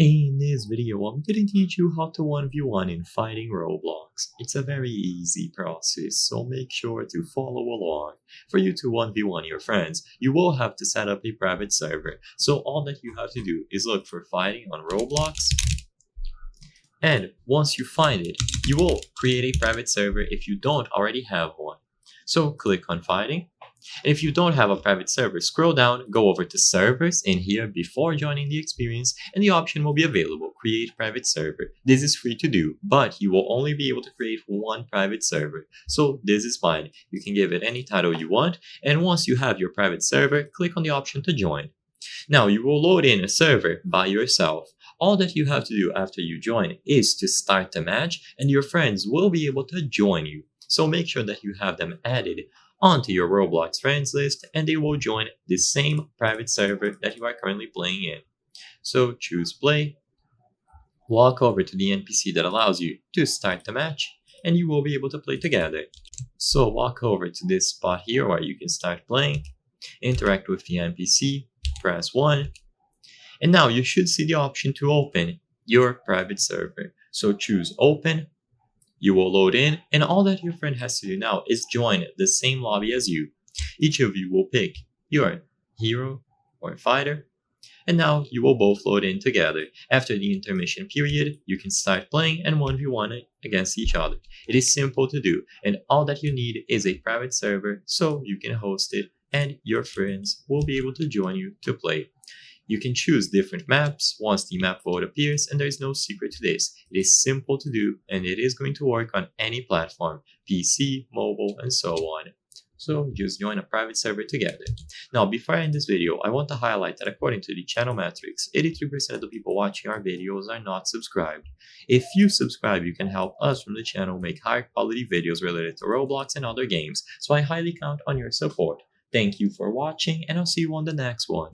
In this video, I'm going to teach you how to 1v1 in Phighting Roblox. It's a very easy process, so make sure to follow along. For you to 1v1 your friends, you will have to set up a private server. So all that you have to do is look for Phighting on Roblox. And once you find it, you will create a private server if you don't already have one. So click on Phighting. And if you don't have a private server, scroll down, go over to servers in here before joining the experience, and the option will be available, create private server. This is free to do, but you will only be able to create one private server. So this is fine. You can give it any title you want, and once you have your private server, click on the option to join. Now you will load in a server by yourself. All that you have to do after you join is to start the match, and your friends will be able to join you. So make sure that you have them added onto your Roblox friends list, and they will join the same private server that you are currently playing in. So choose play, walk over to the NPC that allows you to start the match, and you will be able to play together. So walk over to this spot here where you can start playing, interact with the NPC, press 1, and now you should see the option to open your private server. So choose open. You will load in, and all that your friend has to do now is join the same lobby as you. Each of you will pick your hero or fighter, and now you will both load in together. After the intermission period, you can start playing and 1v1 against each other. It is simple to do, and all that you need is a private server so you can host it, and your friends will be able to join you to play. You can choose different maps once the map vote appears, and there is no secret to this. It is simple to do, and it is going to work on any platform, PC, mobile, and so on. So just join a private server together. Now, before I end this video, I want to highlight that according to the channel metrics, 83% of the people watching our videos are not subscribed. If you subscribe, you can help us from the channel make higher quality videos related to Roblox and other games, so I highly count on your support. Thank you for watching, and I'll see you on the next one.